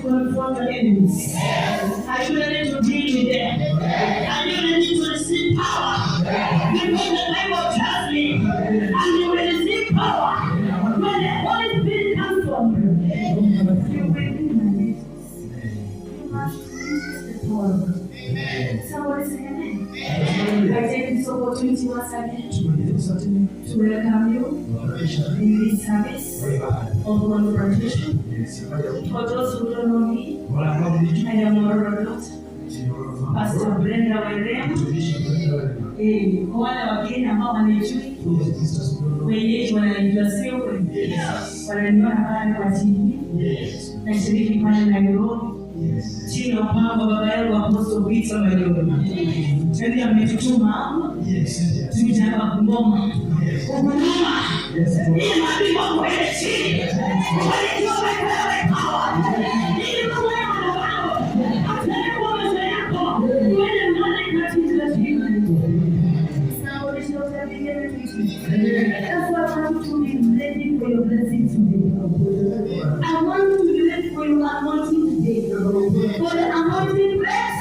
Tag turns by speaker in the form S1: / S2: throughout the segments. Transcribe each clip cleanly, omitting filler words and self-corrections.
S1: confront your enemies? Are you ready to deal with them? Are you ready to receive power? Because the Bible tells me, and you will receive power when the Holy Spirit comes from you. You will be my witness. You must resist the power of God. Somebody say amen. I take this opportunity once again to welcome you in this service of confrontation. For those who don't know me, I am your daughter, Pastor Brenda Wairema. Wale wageni ambao wanijui, wenyeji wananijua sio kweli, wananiona pale kwa TV, nashiriki pale Nairobi, chini ya upako baba yangu Apostle Victor Mayowe. Yaani ametutuma tuje hapa Kungoma. Kungoma. Ili mabibi kwenda chini. Wale wale power. Ili mambo yako. Atende kwa maisha yako. Wewe ndio unataka chini. Now it's not having everything. That's why I want to be ready for your blessing today. I want to be ready for your anointing today. For the anointing rest.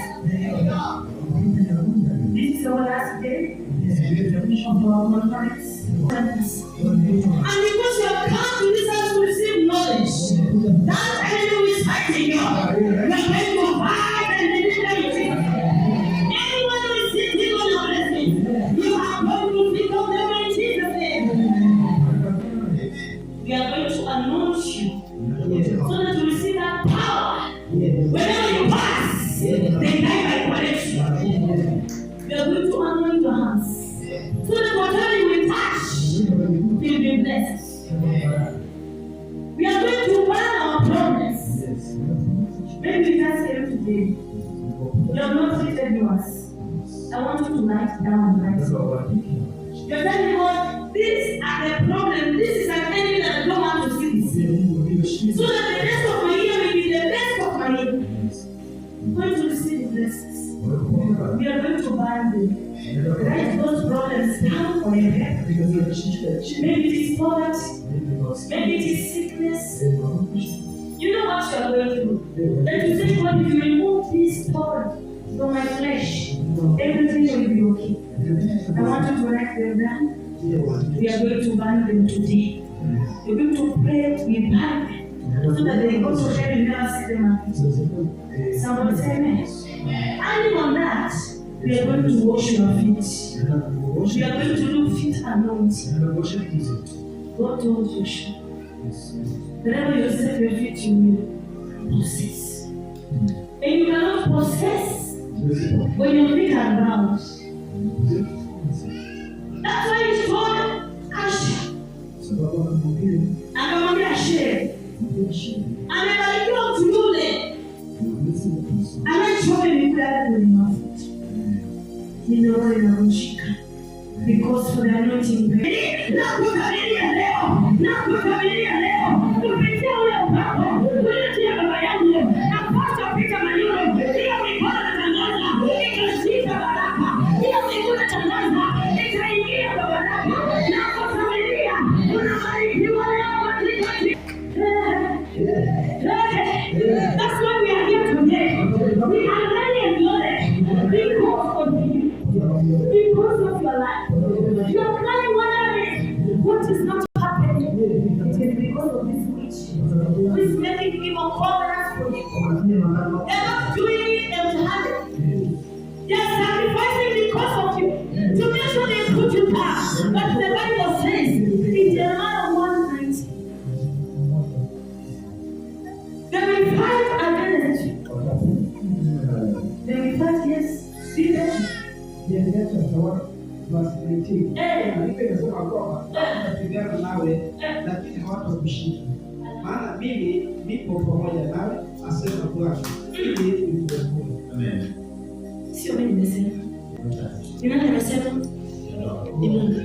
S1: This is our last day of our conference. And because you have come to this house to receive knowledge, that enemy is fighting you. You are going to fight and deliver you. Anyone who is sitting on your blessing, you are going to become them in Jesus' name. We are going to anoint you so that you receive that power. Whenever you pass, they die by quality. We are going to anoint your hands so that whatever you will touch will be blessed. We are going to burn our problems. Maybe you can't say it today. You have not treated yours. I want you to write down right now. You're telling God, these are the problems. This is an enemy that I don't want to see this. So that the rest of my year will be the best of my year. I'm going to receive the blessings. We are going to burn them. Write those problems down for your head. Maybe it is poverty. Maybe it is sickness. You know what you are going through. That you say, God, if you remove this thorn from my flesh, everything will be okay. I want you to write them down. We are going to burn them today. We're going to pray with burn so that they go to heaven and never see them again. Somebody say amen. Adding on that, we are going to wash your feet. We are going to do feet anointing. God told Joshua, whenever you set your feet, you will possess. And you cannot possess when your feet are bound. That's why he told Asher. Akamwambia Asher, amebarikiwa mtu yule anayechoma mikate kwenye mafuta. Ninaona inamshika. Because for the anointing grace. Nakukabilia leo. Kupitia ule upako. Kupitia baba yangu. Napaswa pita maneno. Hiyo mikono natangaza. Ikashika baraka. Hiyo mikono natangaza. Ikaingia kwa baraka. Nakukabilia. Unabarikiwa leo katikati. That's why we are here today. We are ready and glorious because of you. Because of your life. You are crying wondering what is not happening. It is because of this witch who is making evil covenants for you. They are not doing it empty-handed. They are sacrificing because of you to make sure they put you down. But the Bible says in Jeremiah 1:19, they will fight against you. They will fight, yes, seriously.
S2: Napigana nawe lakini hawatakushinda. Maana mimi nipo pamoja nawe, asema Bwana, ili nikuokoe.
S1: Amen. Sio mimi nimesema. Ni nani amesema? Ni Mungu.